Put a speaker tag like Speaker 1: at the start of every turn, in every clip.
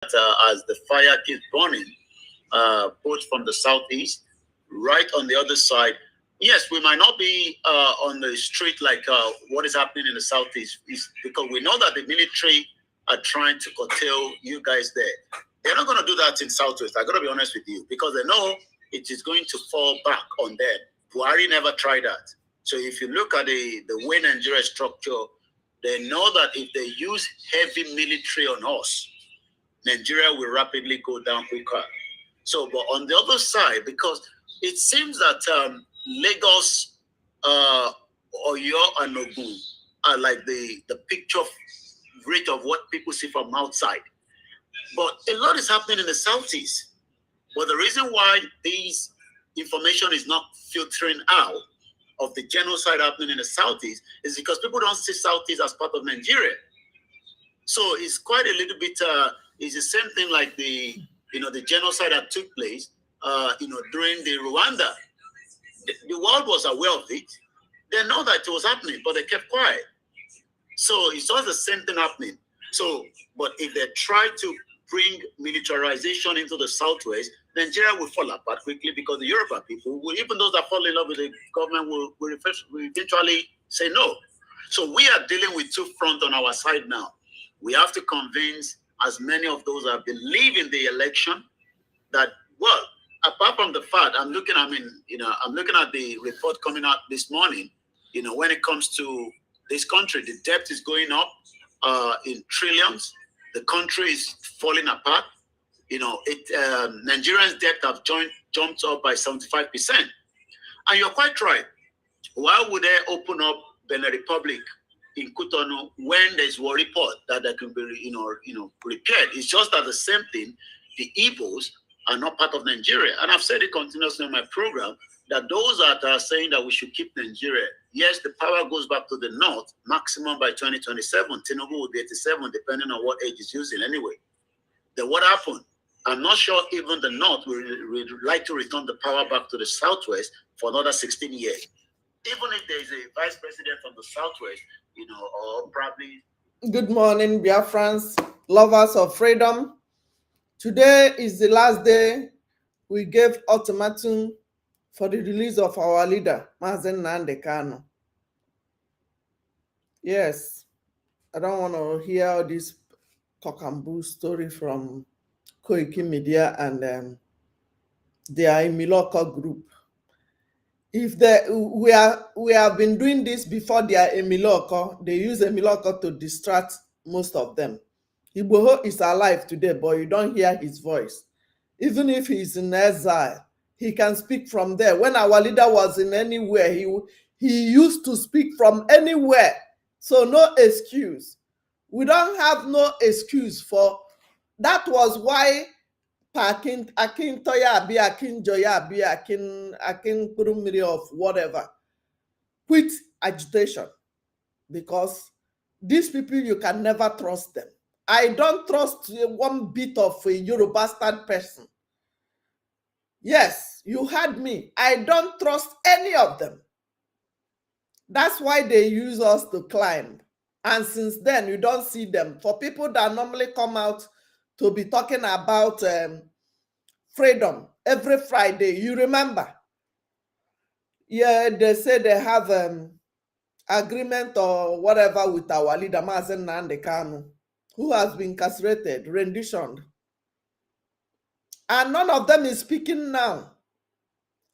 Speaker 1: as the fire keeps burning, both from the southeast, right on the other side. Yes, we might not be on the street like what is happening in the southeast, is because we know that the military are trying to curtail you guys there. They're not going to do that in southwest. I got to be honest with you, because they know it is going to fall back on them. Buhari never tried that. So if you look at the way Nigeria structure, they know that if they use heavy military on us, Nigeria will rapidly go down quicker. So, but on the other side, because it seems that Lagos, Oyo, and Ogun are like the picture rate of what people see from outside. But a lot is happening in the southeast. But the reason why this information is not filtering out of the genocide happening in the southeast is because people don't see southeast as part of Nigeria. So it's quite a little bit. It's the same thing like the genocide that took place, during the Rwanda. The world was aware of it. They know that it was happening, but they kept quiet. So it's just the same thing happening. So, but if they try to bring militarization into the southwest, Nigeria will fall apart quickly, because the Yoruba people, even those that fall in love with the government, will eventually say no. So we are dealing with two fronts on our side now. We have to convince as many of those that believe in the election that, well, apart from the fact, I'm looking at the report coming out this morning, when it comes to this country, the debt is going up in trillions. The country is falling apart. Nigerians' debt have jumped up by 75%. And you're quite right. Why would they open up Benin Republic in Cotonou when there's a report that they can be, repaired? It's just that the same thing, the Igbos are not part of Nigeria. And I've said it continuously in my program, that those that are saying that we should keep Nigeria, yes, the power goes back to the north, maximum by 2027. Tinubu will be 87, depending on what age he's using anyway. Then what happened? I'm not sure even the north will like to return the power back to the southwest for another 16 years. Even if there is a vice president from the southwest, or probably.
Speaker 2: Good morning, Biafrans, lovers of freedom. Today is the last day we gave ultimatum for the release of our leader, Mazen Nnamdi Kanu. Yes, I don't want to hear all this cock and bull story from Koiki Media and their Emiloko group. If we have been doing this before their Emiloko, they use Emiloko to distract most of them. Igboho is alive today, but you don't hear his voice. Even if he's in exile, he can speak from there. When our leader was in anywhere, he used to speak from anywhere. So no excuse. We don't have no excuse for that. Was why Akin Toya Abi, Akin Joya Abi, Akin Kurumiri of whatever quit agitation, because these people, you can never trust them. I don't trust one bit of a Yoruba bastard person. Yes, you heard me. I don't trust any of them. That's why they use us to climb. And since then, you don't see them. For people that normally come out to be talking about freedom every Friday, you remember? Yeah, they say they have agreement or whatever with our leader, Mazen Nnamdi Kanu, who has been incarcerated, renditioned. And none of them is speaking now,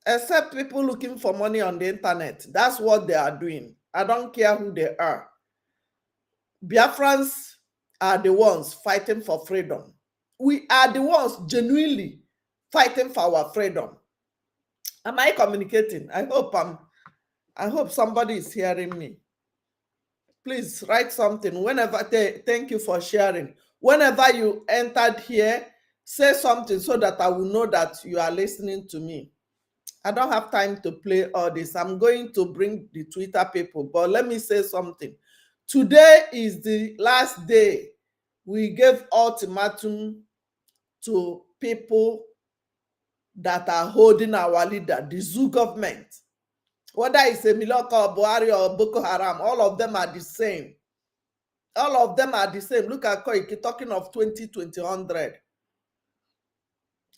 Speaker 2: except people looking for money on the internet. That's what they are doing. I don't care who they are. Biafrans are the ones fighting for freedom. We are the ones genuinely fighting for our freedom. Am I communicating? I hope somebody is hearing me. Please write something. Whenever, thank you for sharing. Whenever you entered here, say something so that I will know that you are listening to me. I don't have time to play all this. I'm going to bring the Twitter people, but let me say something. Today is the last day we gave ultimatum to people that are holding our leader, the zoo government. Whether it's Emiloko or Buhari or Boko Haram, all of them are the same. All of them are the same. Look at Koiki talking of 2020.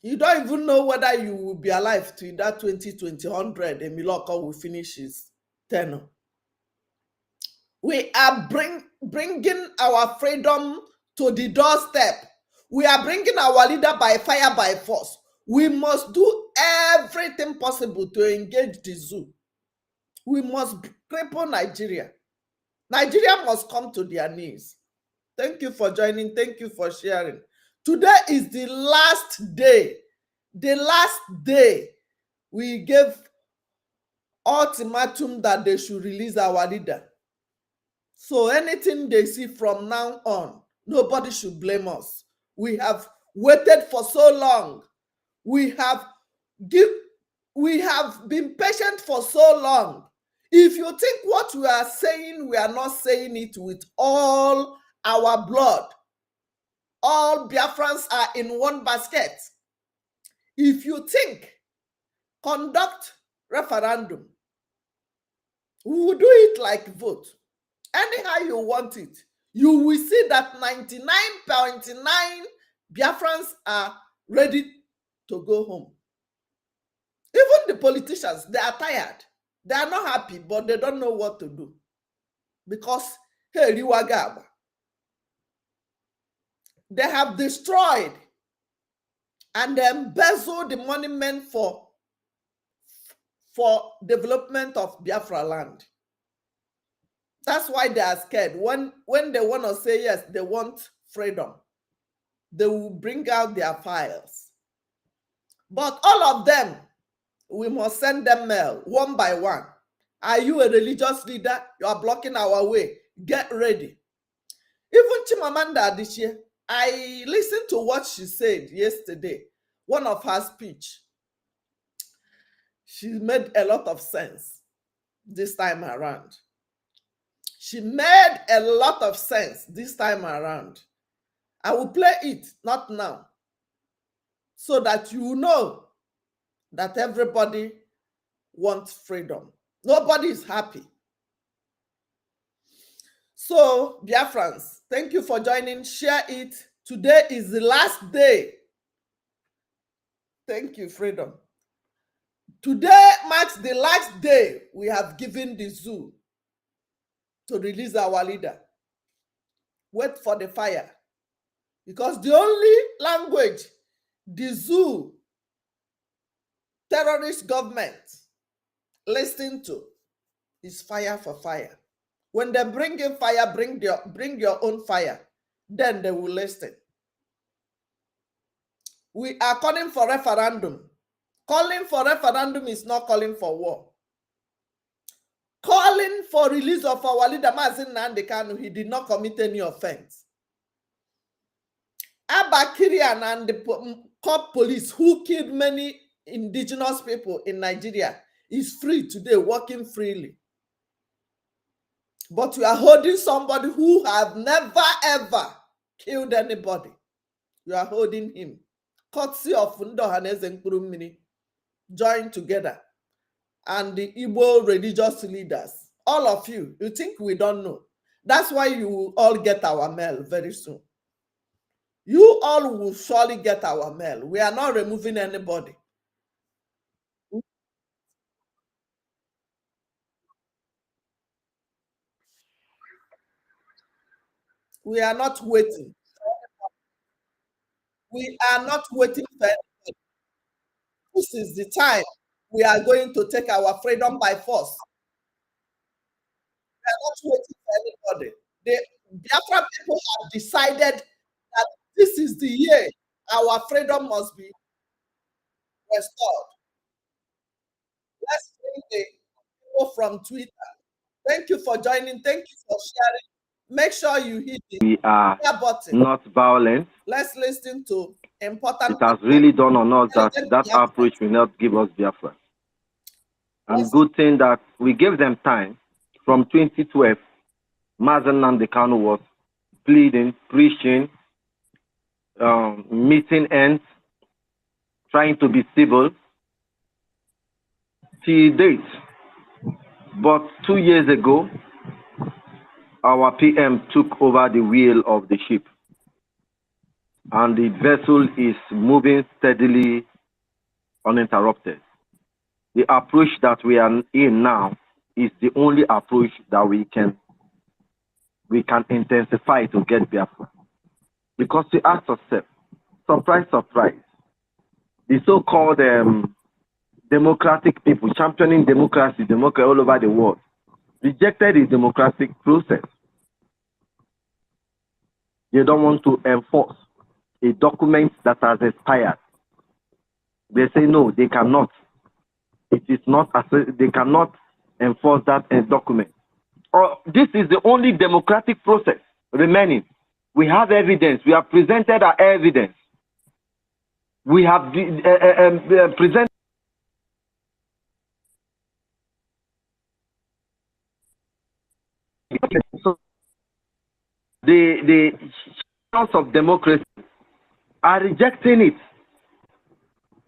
Speaker 2: You don't even know whether you will be alive to that 2020. Emiloko will finish his tenure. We are bringing our freedom to the doorstep. We are bringing our leader by fire, by force. We must do everything possible to engage the zoo. We must cripple Nigeria. Nigeria must come to their knees. Thank you for joining. Thank you for sharing. Today is the last day. The last day we gave ultimatum that they should release our leader. So anything they see from now on, nobody should blame us. We have waited for so long. We have been patient for so long. If you think what we are saying, we are not saying it with all our blood. All Biafrans are in one basket. If you think, conduct referendum. We will do it like vote. Anyhow you want it. You will see that 99.9 Biafrans are ready to go home. Even the politicians, they are tired. They are not happy, but they don't know what to do. Because, hey, Riwagaba, they have destroyed and embezzled the monument for development of Biafra land. That's why they are scared. When they want to say yes, they want freedom, they will bring out their files. But all of them, we must send them mail one by one. Are you a religious leader? You are blocking our way. Get ready. Even Chimamanda Adichie, I listened to what she said yesterday, one of her speech. She made a lot of sense this time around. She made a lot of sense this time around. I will play it, not now, so that you know that everybody wants freedom. Nobody is happy. So, Biafrans, thank you for joining. Share it. Today is the last day. Thank you, freedom. Today marks the last day we have given the zoo to release our leader. Wait for the fire. Because the only language the zoo terrorist government listen to is fire for fire. When they bring in fire, bring your own fire. Then they will listen. We are calling for referendum. Calling for referendum is not calling for war. Calling for release of our leader, Mazi Nnamdi Kanu, he did not commit any offense. Abba Kyari and the cop police who killed many indigenous people in Nigeria is free today, working freely. But you are holding somebody who have never ever killed anybody. You are holding him. Courtesy of Ndohaneze Nkurumini join together. And the Igbo religious leaders, all of you, you think we don't know. That's why you will all get our mail very soon. You all will surely get our mail. We are not removing anybody. We are not waiting. We are not waiting for anybody. This is the time we are going to take our freedom by force. We are not waiting for anybody. The Biafra people have decided that this is the year our freedom must be restored. Let's bring the people from Twitter. Thank you for joining. Thank you for sharing. Make sure you hit the share button.
Speaker 3: Not violent.
Speaker 2: Let's listen to important.
Speaker 3: It has really done on us that approach will not give us Biafra. And good thing that we gave them time. From 2012, Mazi Nnamdi Kanu was pleading, preaching, meeting ends, trying to be civil till date. But 2 years ago, our PM took over the wheel of the ship, and the vessel is moving steadily, uninterrupted. The approach that we are in now is the only approach that we can intensify to get Biafra. Because we ask ourselves, surprise, surprise, the so-called democratic people championing democracy all over the world rejected the democratic process. They don't want to enforce a document that has expired. They say no, they cannot. It is not, they cannot enforce that document. Or this is the only democratic process remaining. We have evidence. We have presented our evidence. We have presented. So the channels of democracy are rejecting it.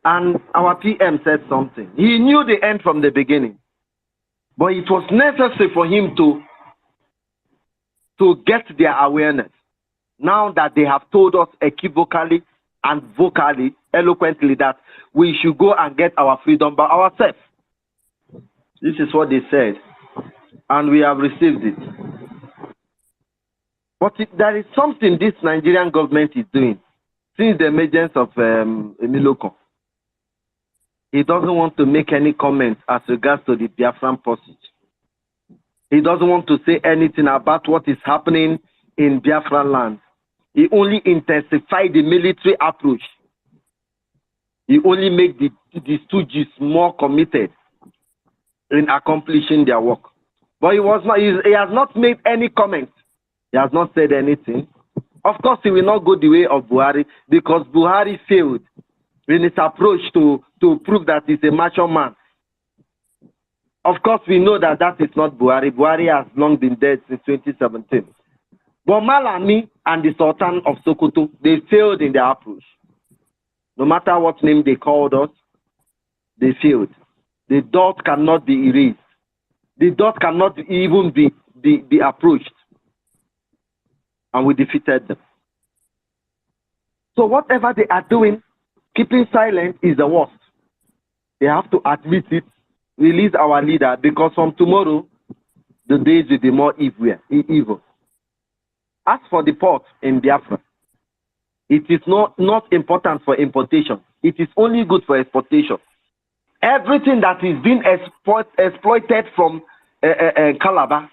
Speaker 3: And our PM said something. He knew the end from the beginning. But it was necessary for him to get their awareness. Now that they have told us equivocally and vocally, eloquently, that we should go and get our freedom by ourselves. This is what they said. And we have received it. But there is something this Nigerian government is doing since the emergence of Emiloko. He doesn't want to make any comments as regards to the Biafran pursuit. He doesn't want to say anything about what is happening in Biafran land. He only intensified the military approach. He only made the stooges more committed in accomplishing their work. But he has not made any comments. He has not said anything. Of course, he will not go the way of Buhari because Buhari failed in his approach to prove that he's a macho man. Of course, we know that that is not Buhari. Buhari has long been dead since 2017. But Malami and the Sultan of Sokoto, they failed in their approach. No matter what name they called us, they failed. The dot cannot be erased. The dot cannot even be approached. And we defeated them. So whatever they are doing, keeping silent is the worst. They have to admit it, release our leader, because from tomorrow, the days will be more evil. As for the port in Biafra, it is not important for importation. It is only good for exportation. Everything that is being exploited from Calabar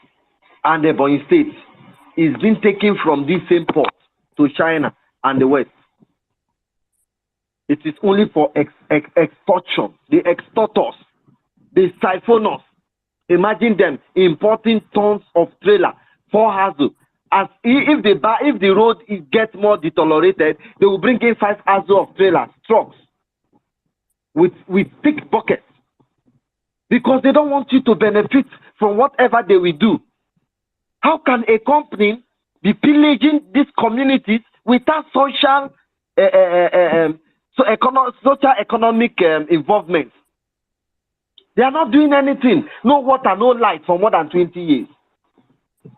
Speaker 3: and the Ebonyi State is being taken from this same port to China and the West. It is only for extortion. The extorters, the siphoners. Imagine them importing tons of trailer for Hazu. As if the road gets more deteriorated, they will bring in 5 Hazu of trailers, trucks, with thick buckets, because they don't want you to benefit from whatever they will do. How can a company be pillaging these communities without social economic involvement? They are not doing anything. No water, no light for more than 20 years.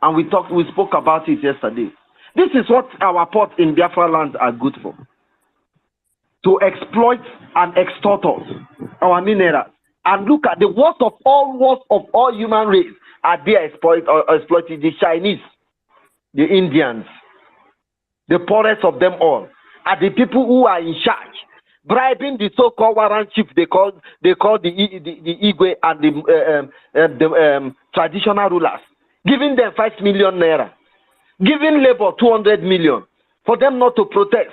Speaker 3: And we spoke about it yesterday. This is what our ports in Biafra land are good for. To exploit and extort us, our minerals. And look at the worst of all human race are they exploiting the Chinese, the Indians, the poorest of them all, are the people who are in charge, bribing the so-called warrant chief they call the Igwe and the traditional rulers, giving them 5 million naira, giving labor 200 million for them not to protest,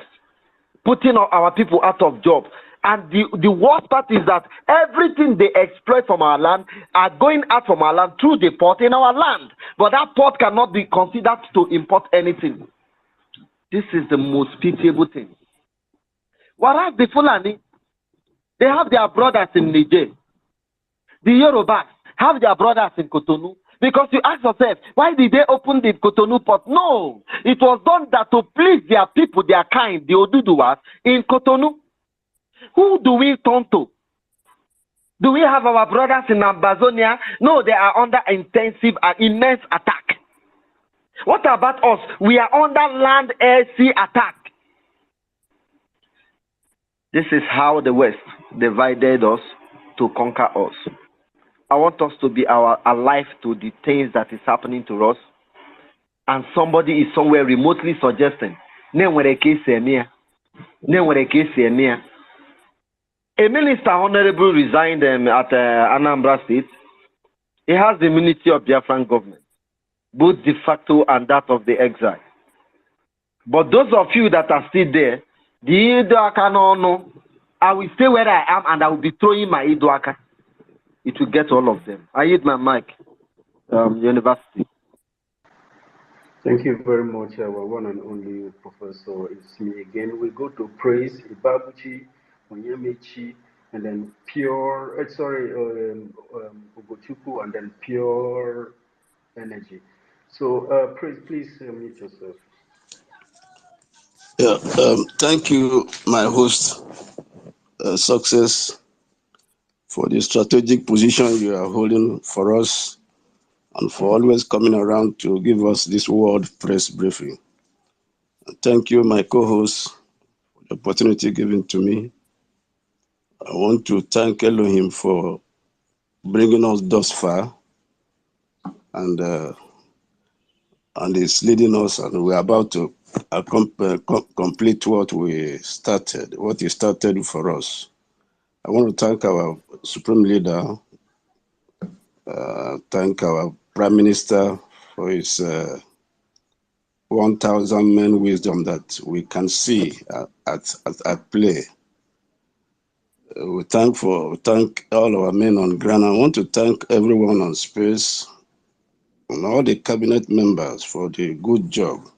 Speaker 3: putting our people out of job. And the worst part is that everything they exploit from our land are going out from our land through the port in our land. But that port cannot be considered to import anything. This is the most pitiable thing. Whereas the Fulani, they have their brothers in Niger. The Yorubas have their brothers in Cotonou. Because you ask yourself, why did they open the Cotonou port? No, it was done that to please their people, their kind, the Oduduwas in Cotonou. Who do we turn to? Do we have our brothers in Amazonia? No, they are under intensive and immense attack. What about us? We are under land, air, sea attack. This is how the West divided us to conquer us. I want us to be alive to the things that is happening to us, and somebody is somewhere remotely suggesting, a minister honorable resigned at Anambra State. He has the immunity of Biafran government, both de facto and that of the exile. But those of you that are still there, the Idoaka no, I will stay where I am and I will be throwing my Idoaka. It will get all of them. I hit my mic, university.
Speaker 4: Thank you very much, our one and only professor. It's me again. We go to praise Ibabuchi, Onyemichi, and then pure, Ugochukwu, and then pure energy. So, praise, please mute yourself.
Speaker 5: Yeah, thank you, my host, Success, for the strategic position you are holding for us and for always coming around to give us this world press briefing. Thank you, my co-host, for the opportunity given to me. I want to thank Elohim for bringing us thus far, and it's leading us, and we're about to complete what he started for us. I want to thank our Supreme Leader, thank our Prime Minister for his 1,000 men wisdom that we can see at play. We thank all our men on ground. I want to thank everyone on space and all the cabinet members for the good job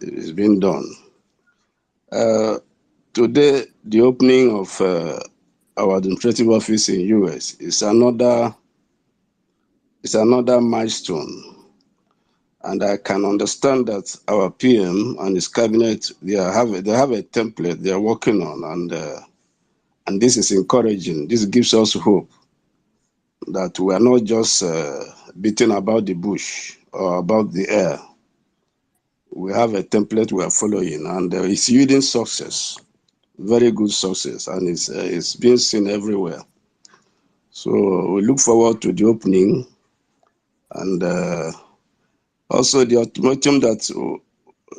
Speaker 5: that is being done. Today, the opening of our administrative office in US is another milestone. And I can understand that our PM and his cabinet, they have a template they are working on, and this is encouraging. This gives us hope that we are not just beating about the bush or about the air. We have a template we are following, and it's yielding success, very good success, and it's being seen everywhere. So we look forward to the opening, and also the ultimatum that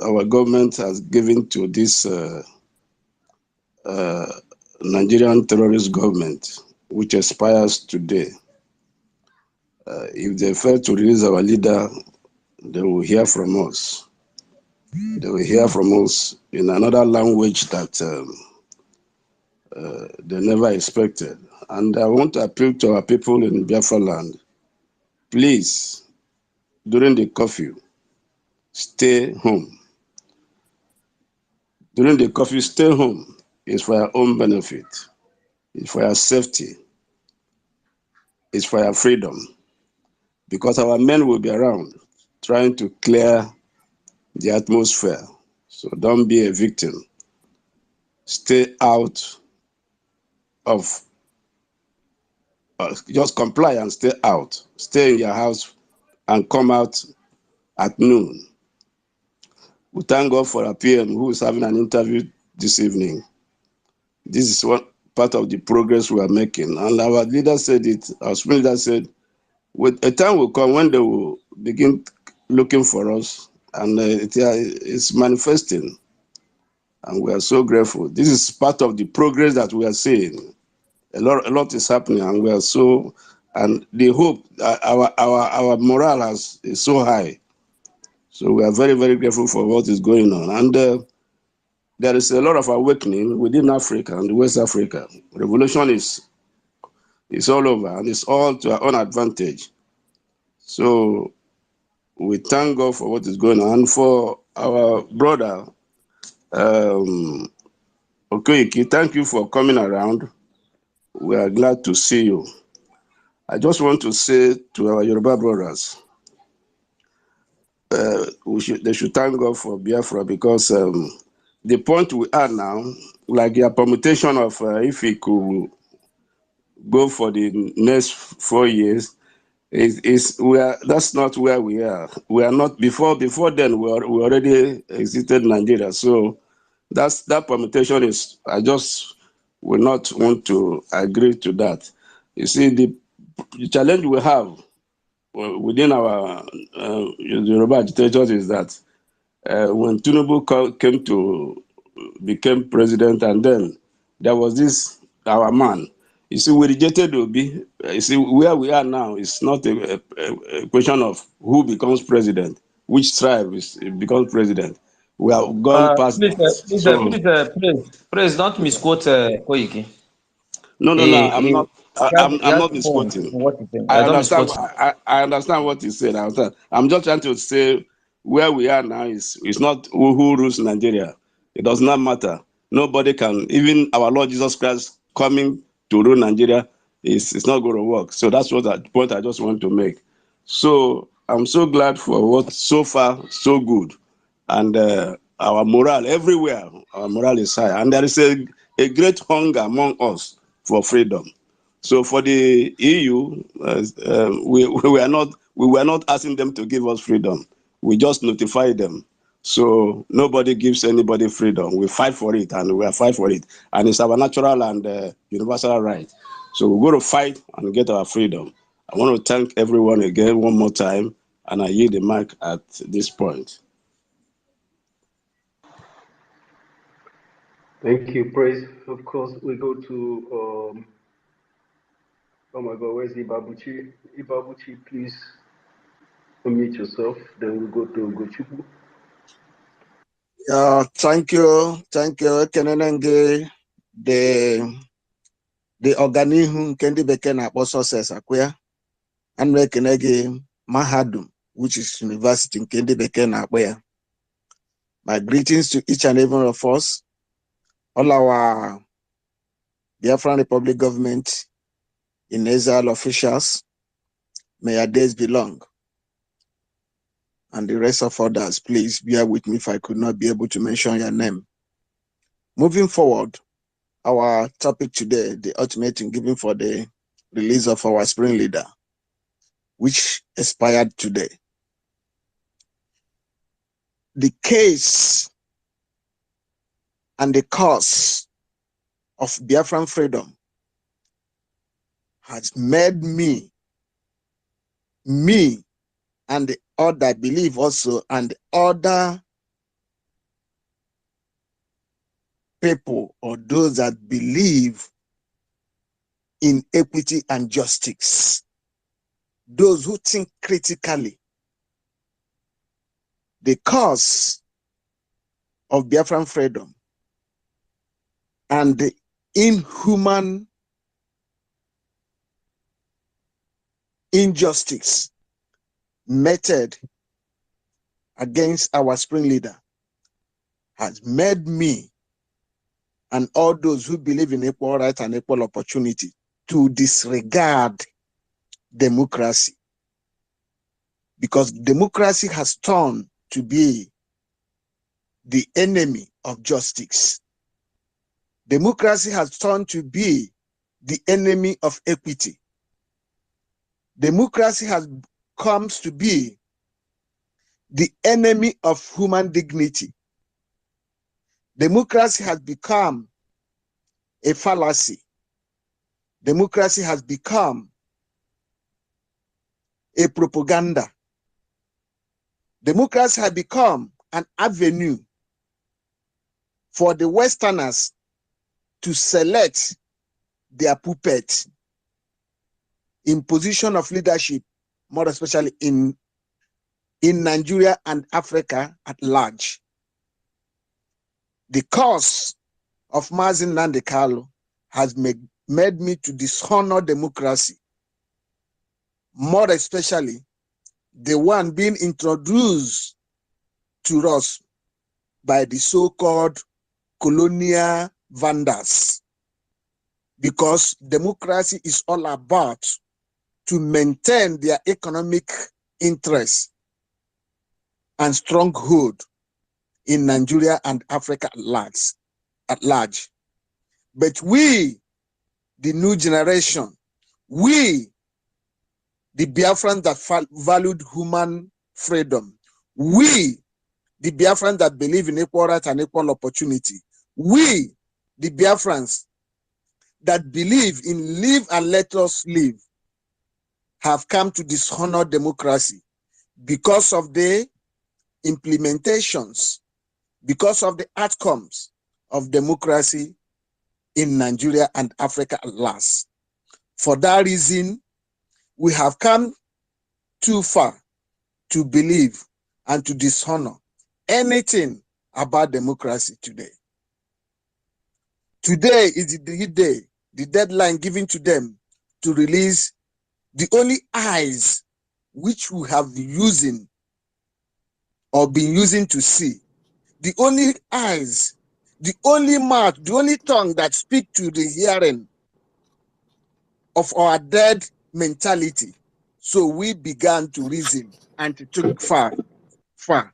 Speaker 5: our government has given to this Nigerian terrorist government, which expires today. If they fail to release our leader, they will hear from us. They will hear from us in another language that they never expected. And I want to appeal to our people in Biafra land. Please, during the curfew, stay home. During the curfew, stay home. It's for our own benefit. It's for our safety. It's for our freedom. Because our men will be around trying to clear the atmosphere. So don't be a victim. Stay out of, just comply and stay out. Stay in your house and come out at noon. We thank God for our PM who is having an interview this evening. This is one part of the progress we are making. And our leader said it, our Supreme Leader said, a time will come when they will begin looking for us, and it's manifesting. And we are so grateful. This is part of the progress that we are seeing. A lot is happening, and we are so, and the hope, our morale is so high. So we are very, very grateful for what is going on. And there is a lot of awakening within Africa and West Africa. Revolution is all over, and it's all to our own advantage. So we thank God for what is going on. And for our brother, Okoiki, thank you for coming around. We are glad to see you. I just want to say to our Yoruba brothers, they should thank God for Biafra, because the point we are now, like your permutation of if we could go for the next 4 years, That's not where we are. We are not before then. We already exited Nigeria. So that permutation is. I just will not want to agree to that. You see, the challenge we have within our Yoruba agitators is that when Tinubu became president, and then there was this our man. You see, we rejected Obi. You see, where we are now is not a question of who becomes president, which tribe becomes president. We have gone past
Speaker 6: Please,
Speaker 5: that. So
Speaker 6: please don't misquote Koiki.
Speaker 5: no. I'm not.
Speaker 6: He
Speaker 5: I'm
Speaker 6: has
Speaker 5: not
Speaker 6: a point
Speaker 5: misquoting.
Speaker 6: in what he's saying.
Speaker 5: I
Speaker 6: Don't
Speaker 5: understand.
Speaker 6: misquote him.
Speaker 5: I understand what he said. I'm just trying to say where we are now is not who rules Nigeria. It does not matter. Nobody can. Even our Lord Jesus Christ coming to rule Nigeria is not going to work. So that's what point I just want to make. So I'm so glad for what so far so good, and our morale everywhere. Our morale is high, and there is a great hunger among us for freedom. So for the EU, we were not asking them to give us freedom. We just notify them. So nobody gives anybody freedom. We fight for it, and we are fight for it, and it's our natural and universal right. So we're going to fight and get our freedom. I want to thank everyone again one more time, and I yield the mic at this point.
Speaker 4: Thank you, Praise. Of course, we go to, oh my God, where's Ibabuchi? Ibabuchi, please unmute yourself. Then we go to Gochuku.
Speaker 7: Thank you. Kenenenge, the Organihu Kendi Beken Apo Success Akwea, and Rekenege Mahadum, which is University in Kendi Beken Akwea. My greetings to each and every one of us, all our Biafran Republic government, in exile officials, may your days be long. And the rest of others, please bear with me if I could not be able to mention your name. Moving forward, our topic today, the ultimatum given for the release of our spring leader, which expired today. The case and the cause of Biafran freedom has made me and the other believe also, and other people or those that believe in equity and justice, those who think critically, the cause of Biafran freedom and the inhuman injustice meted against our spring leader has made me and all those who believe in equal right and equal opportunity to disregard democracy, because democracy has turned to be the enemy of justice. Democracy has turned to be the enemy of equity. Democracy has comes to be the enemy of human dignity. Democracy has become a fallacy. Democracy has become a propaganda. Democracy has become an avenue for the Westerners to select their puppet in position of leadership, more especially in Nigeria and Africa at large. The cause of Mazin Nnamdi Kanu has made me to dishonor democracy, more especially the one being introduced to us by the so-called colonial vandals, because democracy is all about to maintain their economic interests and stronghold in Nigeria and Africa at large. But we, the new generation, we, the Biafrans that valued human freedom. We, the Biafrans that believe in equal rights and equal opportunity. We, the Biafrans that believe in live and let us live, have come to dishonor democracy because of the implementations, because of the outcomes of democracy in Nigeria and Africa at last. For that reason, we have come too far to believe and to dishonor anything about democracy today. Today is the day, the deadline given to them to release the only eyes which we have been using or been using to see, the only eyes, the only mouth, the only tongue that speak to the hearing of our dead mentality. So we began to reason and to think far.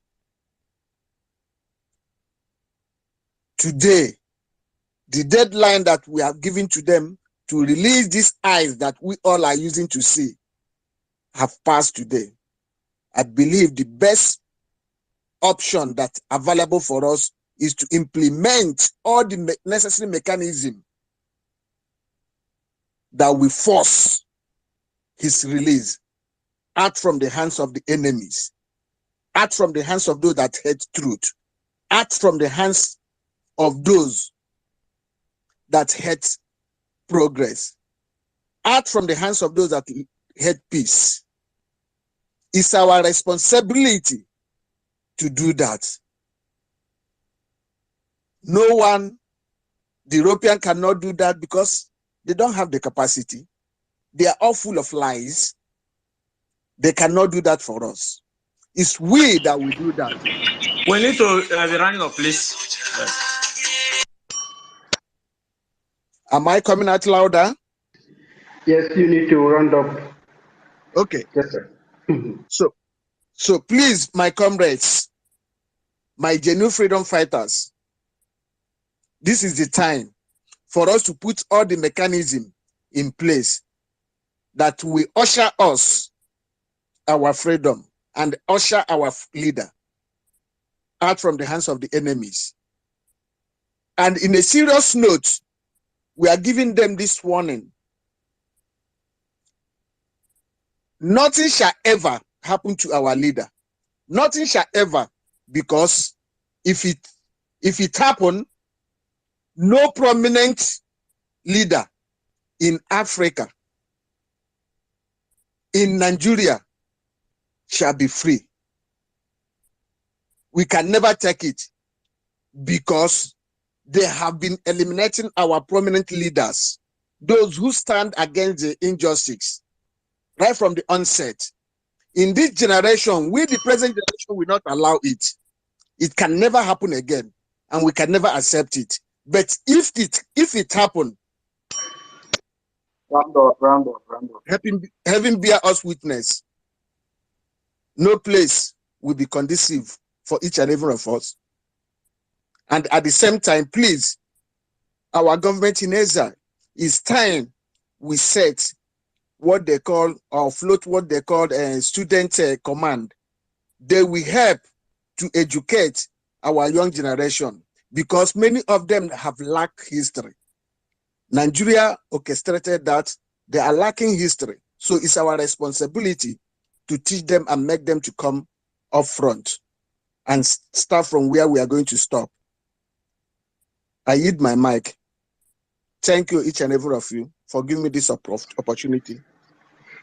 Speaker 7: Today, the deadline that we have given to them to release these eyes that we all are using to see have passed today. I believe the best option that's available for us is to implement all the necessary mechanism that will force his release out from the hands of the enemies, out from the hands of those that hate truth, out from the hands of those that hate progress, out from the hands of those that hate peace. It's our responsibility to do that. No one, the European cannot do that because they don't have the capacity. They are all full of lies. They cannot do that for us. It's we that will do that.
Speaker 6: We need to be running up, please. Yes.
Speaker 7: Am I coming out louder?
Speaker 4: Yes, you need to round up.
Speaker 7: Okay.
Speaker 4: Yes, sir.
Speaker 7: So please, my comrades, my genuine freedom fighters, this is the time for us to put all the mechanism in place that will usher us our freedom and usher our leader out from the hands of the enemies. And in a serious note, we are giving them this warning. Nothing shall ever happen to our leader. Nothing shall ever, because if it happen, no prominent leader in Africa, in Nigeria, shall be free. We can never take it because they have been eliminating our prominent leaders, those who stand against the injustice, right from the onset. In this generation, we, the present generation, will not allow it. It can never happen again, and we can never accept it. But if it happen,
Speaker 3: Round up.
Speaker 7: having bear us witness, no place will be conducive for each and every of us. And at the same time, please, our government in Israel, it's time we set what they call, or float what they call a student command. They will help to educate our young generation because many of them have lacked history. Nigeria orchestrated that. They are lacking history. So it's our responsibility to teach them and make them to come up front and start from where we are going to stop. I yield my mic. Thank you, each and every of you, for giving me this opportunity.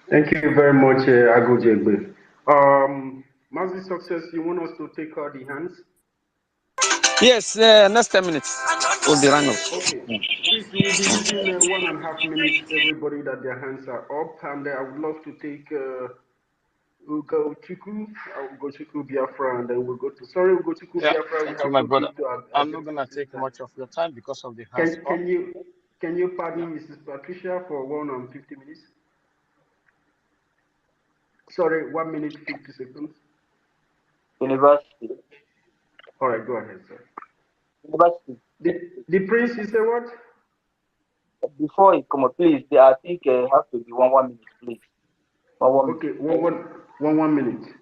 Speaker 4: Thank you very much, Agujegbe. Mazi Success, you want us to take the hands?
Speaker 6: Yes, next 10 minutes. We'll be running up.
Speaker 4: Okay. Please, we will be using 1.5 minutes, everybody that their hands are up. And I would love to take Ugochukwu Biafra, and then we'll go to, Ugochukwu Biafra.
Speaker 8: Thank you, my brother. I'm not going to take much of your time because of the hands up.
Speaker 4: Can you pardon Mrs. Patricia for 150 minutes? Sorry, 1 minute, 50 seconds.
Speaker 3: University.
Speaker 4: All right, go ahead, sir.
Speaker 3: University.
Speaker 4: The prince, you say what?
Speaker 3: Before you come up, please, I think has to be 1 minute, please.
Speaker 4: Okay, one minute.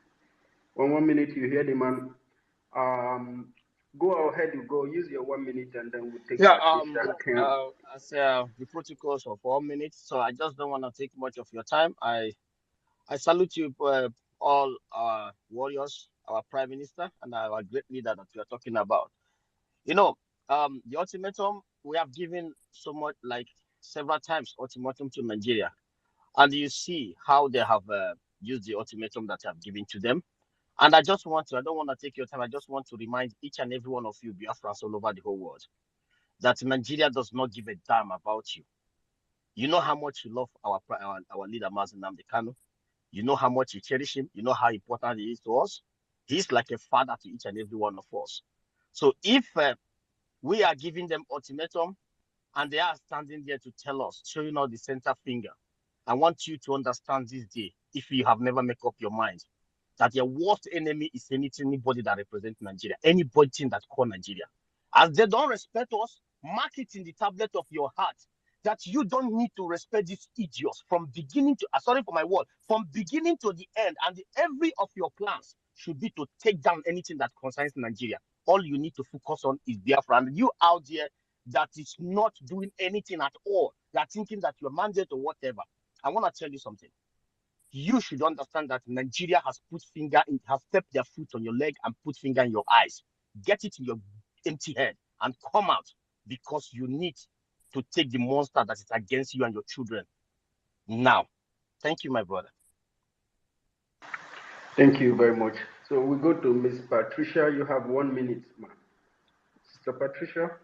Speaker 4: One minute, you hear the man. Go ahead, you go. Use your 1 minute, and then we'll take
Speaker 8: Yeah,
Speaker 4: Patricia.
Speaker 8: as the protocols of 4 minutes, so I just don't want to take much of your time. I salute you, all our warriors, our prime minister, and our great leader that we are talking about. You know, the ultimatum we have given so much, like several times, ultimatum to Nigeria, and you see how they have used the ultimatum that I have given to them. And I don't want to take your time. I just want to remind each and every one of you, Biafrans all over the whole world, that Nigeria does not give a damn about you. You know how much you love our leader, Mazen Nnamdi Kanu. You know how much you cherish him. You know how important he is to us. He's like a father to each and every one of us. So if we are giving them ultimatum and they are standing there to tell us, showing us the center finger, I want you to understand this day, if you have never made up your mind, that your worst enemy is anybody that represents Nigeria, anybody that call Nigeria. As they don't respect us, mark it in the tablet of your heart that you don't need to respect these idiots from beginning to, sorry for my word, from beginning to the end. And every of your plans should be to take down anything that concerns Nigeria. All you need to focus on is Biafra. And you out there that is not doing anything at all, that thinking that you're mandate or whatever, I want to tell you something. You should understand that Nigeria has stepped their foot on your leg and put finger in your eyes. Get it in your empty head and come out, because you need to take the monster that is against you and your children now. Thank you, my brother.
Speaker 4: Thank you very much. So we go to Miss Patricia. You have 1 minute, ma'am. Sister Patricia.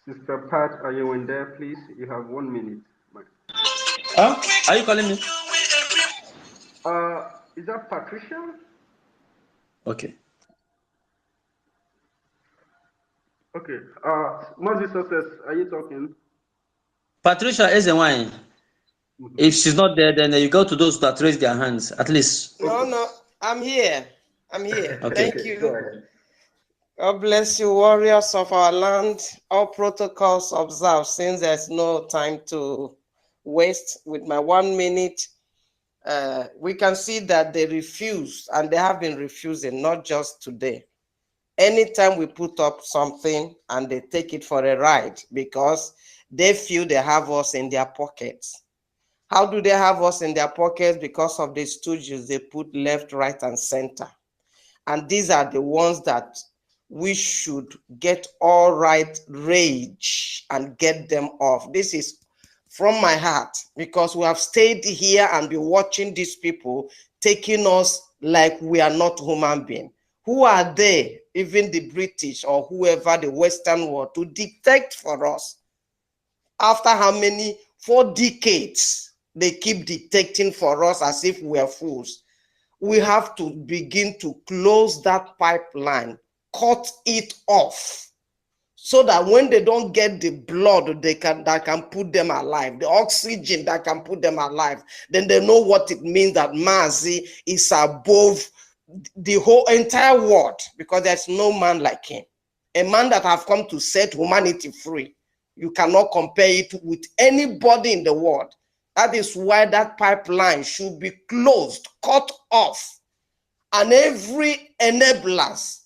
Speaker 4: Sister Pat, are you in there, please? You have 1 minute, ma'am.
Speaker 6: Are you calling me?
Speaker 4: Is that Patricia?
Speaker 6: Okay.
Speaker 4: Okay. Moses Success, are you talking?
Speaker 6: Patricia is the one. If she's not there, then you go to those that raise their hands, at least.
Speaker 2: No, I'm here.
Speaker 6: Okay.
Speaker 2: Thank you. God bless you, warriors of our land. All protocols observed, since there's no time to waste. With my 1 minute, we can see that they refuse, and they have been refusing, not just today. Anytime we put up something and they take it for a ride, because they feel they have us in their pockets. How do they have us in their pockets? Because of the stooges they put left, right, and center. And these are the ones that we should get all right rage and get them off. This is from my heart, because we have stayed here and be watching these people taking us like we are not human beings. Who are they, even the British or whoever, the Western world, to dictate for us? After how many? 4 decades, they keep dictating for us as if we are fools. We have to begin to close that pipeline, cut it off, so that when they don't get the blood that can put them alive, the oxygen that can put them alive, then they know what it means that Mazi is above the whole entire world, because there's no man like him, a man that have come to set humanity free. You cannot compare it with anybody in the world. That is why that pipeline should be closed, cut off, and every enablers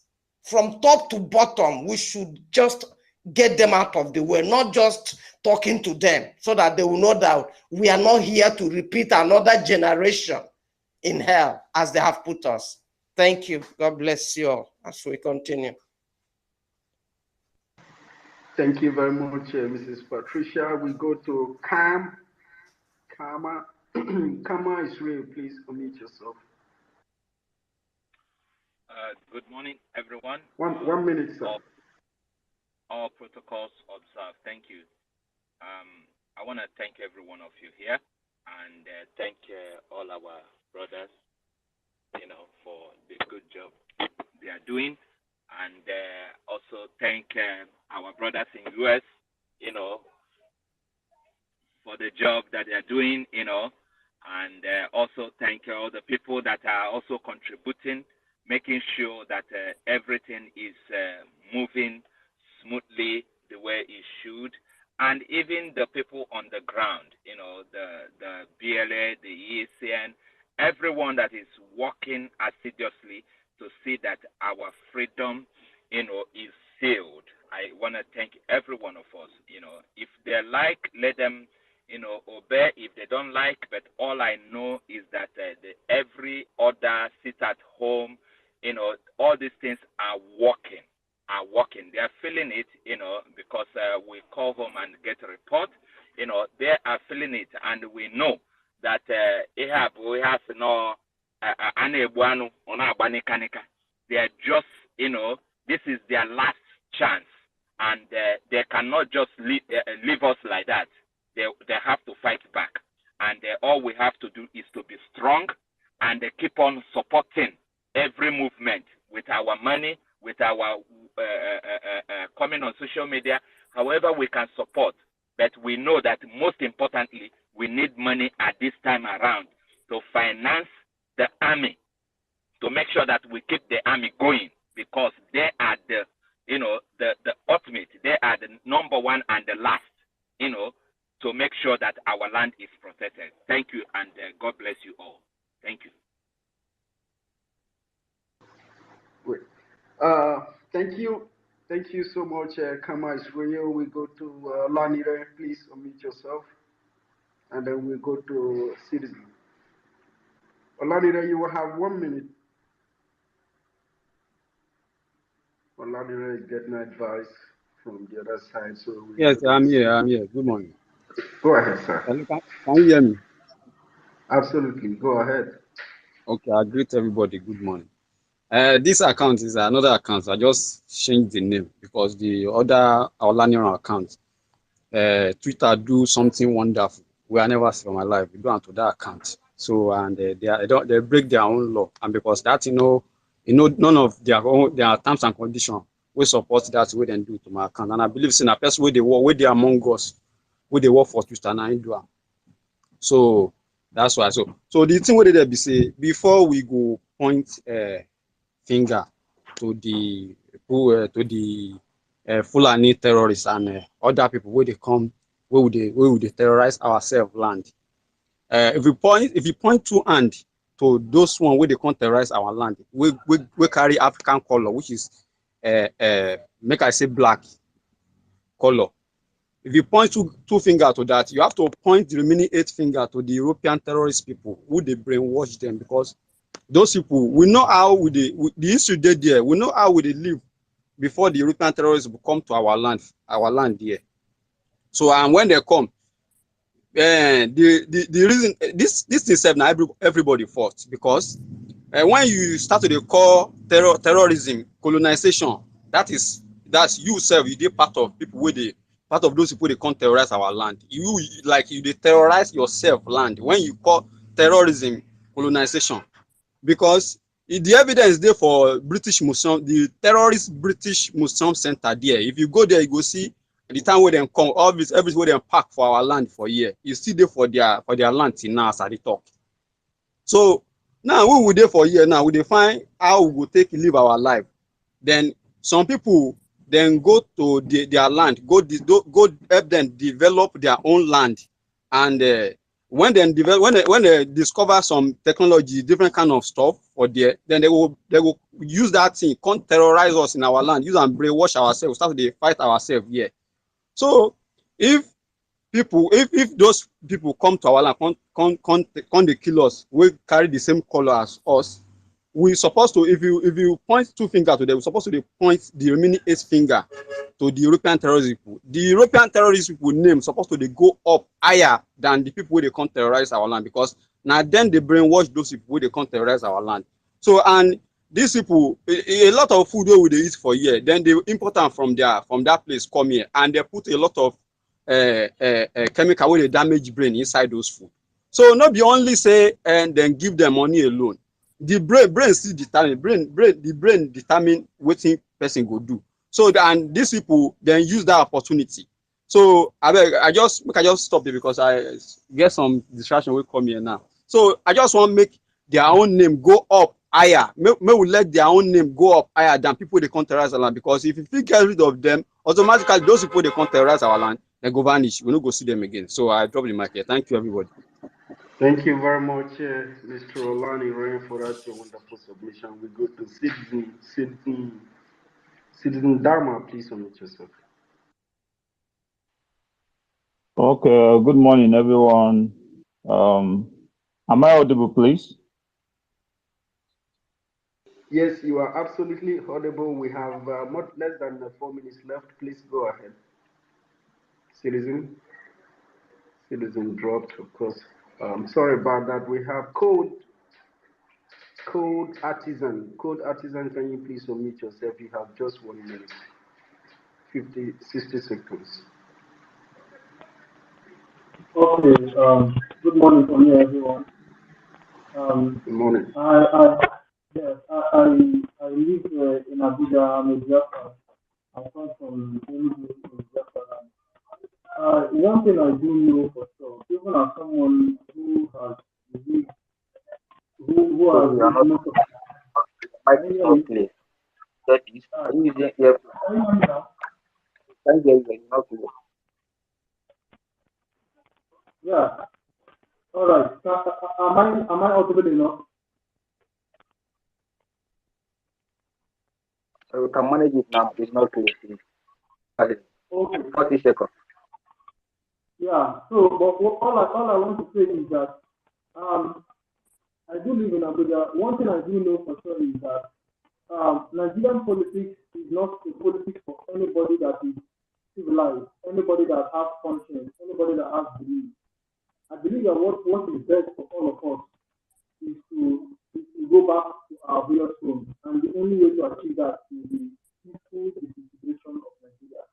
Speaker 2: from top to bottom, we should just get them out of the way, not just talking to them, so that they will know that we are not here to repeat another generation in hell as they have put us. Thank you. God bless you all as we continue.
Speaker 4: Thank you very much, Mrs. Patricia. We go to Kama Israel. Please unmute yourself.
Speaker 9: Good morning, everyone.
Speaker 4: 1 minute, sir.
Speaker 9: All protocols observed. Thank you. I want to thank every one of you here, and thank all our brothers, for the good job they are doing, and also thank our brothers in US, for the job that they are doing, and also thank all the people that are also contributing, making sure that everything is moving smoothly the way it should, and even the people on the ground, the everyone that is working assiduously to see that our freedom, is sealed. I want to thank every one of us. If they like, let them, obey. If they don't like, but all I know is that every other sit at home, all these things are working. They are feeling it, because we call home and get a report. They are feeling it, and we know that we have no they are just, this is their last chance, and they cannot just leave us like that. They have to fight back, and all we have to do is to be strong and keep on supporting every movement with our money, with our comment on social media, however we can support. But we know that most importantly, we need money at this time around to finance the army, to make sure that we keep the army going, because they are the ultimate, they are the number one and the last, to make sure that our land is protected. Thank you, and God bless you all. Thank you.
Speaker 4: Great. Thank you so much, Kama Israel. We go to Lanire. Please unmute yourself, and then we go to Citizen. Olanire, you will have 1 minute. Olanire is getting advice from the other side, so
Speaker 10: yes, I'm here. Good morning.
Speaker 4: Go ahead, sir.
Speaker 10: Can you hear me?
Speaker 4: Absolutely. Go ahead.
Speaker 10: Okay, I greet everybody. Good morning. This account is another account. I just changed the name because the other Olanire account, Twitter do something wonderful where I never see in my life. We go onto that account. So and they break their own law, and because that none of their terms and conditions we support that way they do to my account. And I believe in a person where they work, where they among us, where they work for Twitter and I do. So that's why. So the thing where they be say before we go point finger to the Fulani terrorists and other people where they come, where would they terrorize ourselves land. If you point two hand to those one where they can't terrorize our land, we carry African color, which is make I say black color. If you point two finger to that, you have to point the remaining 8 finger to the European terrorist people who they brainwash them, because those people, we know how the issue they there, we know how they live before the European terrorists will come to our land here. So and when they come, the reason this is now everybody fault, because when you start to call terrorism colonization, that's you self, you did part of people with the part of those people they can't terrorize our land. You they terrorize yourself land when you call terrorism colonization, because the evidence there for British Museum, the terrorist British Museum Center there. If you go there, you go see the time where they come, everywhere they park for our land for a year. You see there for their land till now as I talk. So now we will there for a year now. We define how we will take live our life. Then some people then go to their land, go help them develop their own land, and when they discover some technology, different kind of stuff for there, then they will use that thing, can't terrorize us in our land, use and brainwash ourselves, start to fight ourselves here. So if those people come to our land, can't they kill us, we carry the same color as us, we supposed to, if you point 2 fingers to them, we're supposed to point the remaining 8 finger to the European terrorist people. The European terrorist people name supposed to go up higher than the people where they can't terrorize our land, because now then they brainwash those people where they can't terrorize our land. So and these people, a lot of food where they eat for a year, then they import them from that place come here, and they put a lot of chemical where they damage brain inside those food. So not be only say and then give them money alone. The brain still determine the brain determine what person go do. So and these people then use that opportunity. So I just stop there because I get some distraction will come here now. So I just want to make their own name go up higher. May we let their own name go up higher than people they can't terrorize our land. Because if you get rid of them, automatically those people they can't terrorize our land, they go vanish. We don't go see them again. So I drop the mic here. Thank you, everybody.
Speaker 4: Thank you very much, Mr. Olani Rain, for that wonderful submission. We go to Citizen Dharma. Please unmute yourself.
Speaker 11: Okay, good morning, everyone. Am I audible, please?
Speaker 4: Yes, you are absolutely audible. We have much less than 4 minutes left. Please go ahead. Citizen dropped, of course. Sorry about that. We have Code Artisan. Code Artisan, can you please unmute yourself? You have just 1 minute, 60 seconds.
Speaker 12: Okay, good morning from you, everyone.
Speaker 4: Good morning.
Speaker 12: Yes, I live in Abuja. I'm a Biafra. I come from Biafra. One thing I do know for sure, even as someone who has lived, who
Speaker 3: So
Speaker 12: has
Speaker 3: you are
Speaker 12: lived
Speaker 3: not,
Speaker 12: most of
Speaker 3: mic is not clear. That is, are you using earphone? Can't hear you, it's not clear.
Speaker 12: yeah. All right. Am I audible enough?
Speaker 3: So we can manage it now, it's not clear, please.
Speaker 12: Okay.
Speaker 3: 40 seconds.
Speaker 12: Yeah. So, but all I want to say is that I do live in Abuja. One thing I do know for sure is that Nigerian politics is not a politics for anybody that is civilized, anybody that has conscience, anybody that has belief. I believe that what is best for all of us is to go back to our various homes, and the only way to achieve that is the peaceful disintegration of Nigeria.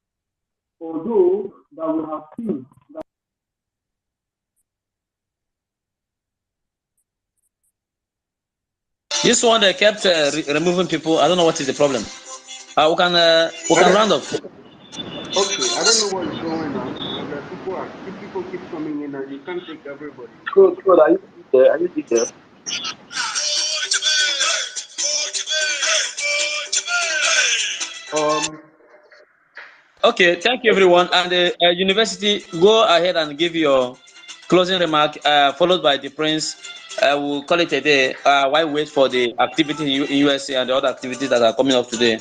Speaker 12: Although that we have seen that
Speaker 6: This one they kept removing people. I don't know what is the problem. We can round up.
Speaker 4: Okay, I don't know what is going on, and people keep coming in, and you can't take everybody.
Speaker 3: Good, are you there? Are you there?
Speaker 6: Okay, thank you everyone. And the university, go ahead and give your closing remark, followed by the prince. We'll call it a day. While wait for the activity in USA and the other activities that are coming up today.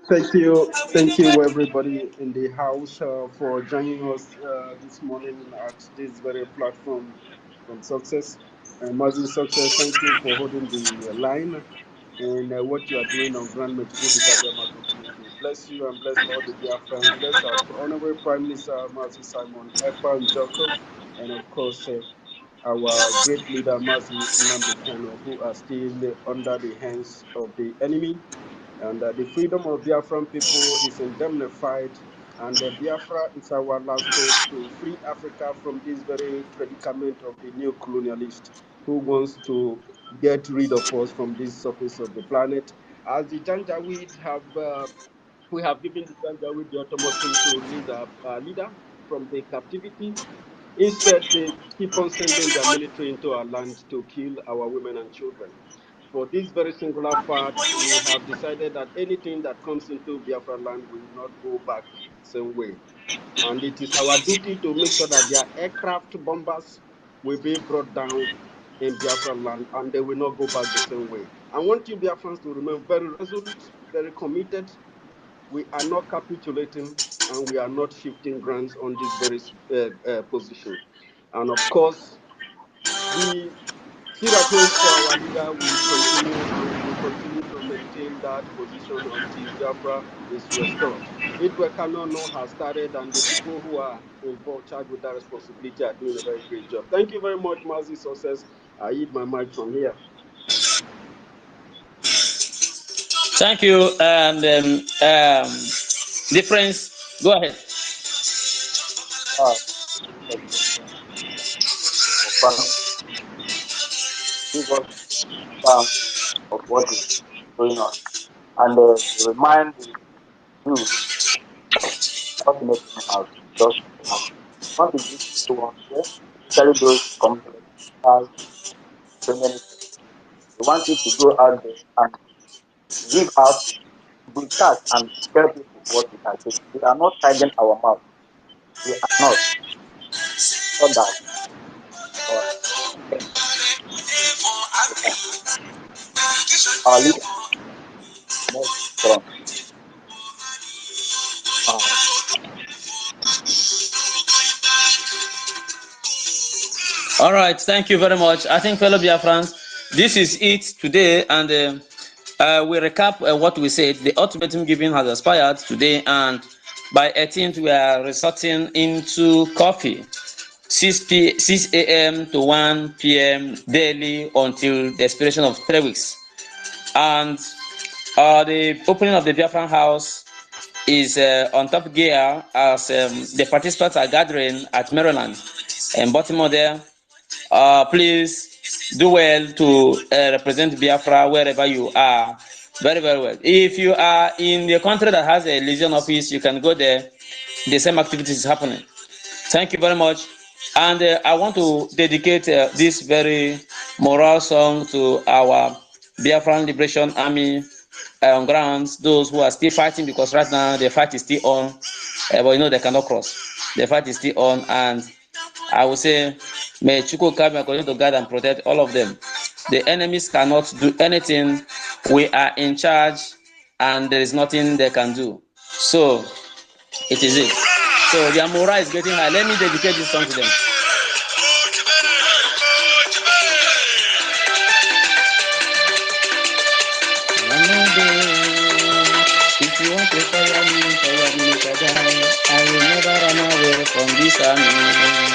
Speaker 4: Thank you, everybody in the house for joining us this morning at this very platform from Success. Mazin Success, thank you for holding the line and what you are doing on Grand Metropolitan Kabema continuity. Bless you and bless all the Biafrans. Bless our Honorable Prime Minister Mazi Simon Ekpa Njoko, and of course our great leader Mazi Nnamdi Kano, who are still under the hands of the enemy. And the freedom of Biafran people is indemnified, and Biafra is our last hope to free Africa from this very predicament of the new colonialist who wants to get rid of us from this surface of the planet. As the Janjaweed we have given the Janjaweed the ultimatum to release our leader from the captivity. Instead, they keep on sending their military into our land to kill our women and children. For this very singular fact, we have decided that anything that comes into Biafra land will not go back the same way. And it is our duty to make sure that their aircraft bombers will be brought down in Biafra land and they will not go back the same way. I want you Biafrans to remain very resolute, very committed. We are not capitulating and we are not shifting grounds on this very position. And of course, the Siratos for our leader will continue, and we will continue to maintain that position until Biafra is restored. Idwe has started, and the people who are involved, charged with that responsibility, are doing a very great job. Thank you very much, Mazi Success. I yield my mic from here.
Speaker 6: Thank you, and the prince, go ahead.
Speaker 3: Give us some of what is going on. And remind you not to make them out. Just want to give people one here, especially those community have so many things. We want you to go out there and give out, broadcast, and tell people what we are saying. We are not hiding our mouth.
Speaker 13: We are not. So that our leader more strong.
Speaker 6: All right, thank you very much. I think, fellow Biafrans, this is it today, and we recap what we said. The ultimatum given has expired today, and by 18th, we are resorting into coffee. 6 a.m. to 1 p.m. daily until the expiration of 3 weeks. And the opening of the Biafran house is on top gear as the participants are gathering at Maryland and Baltimore there. Please do well to represent Biafra wherever you are. Very, very well. If you are in the country that has a Legion office, you can go there. The same activities is happening. Thank you very much. And I want to dedicate this very moral song to our Biafran Liberation Army on grounds, those who are still fighting, because right now the fight is still on, but you know they cannot cross. The fight is still on, and I will say, may Chukwu come and continue to guide and protect all of them. The enemies cannot do anything. We are in charge, and there is nothing they can do. So, it is it. So, their morale is getting high. Let me dedicate this song to them. If you want to fire me, I will never run away from this army.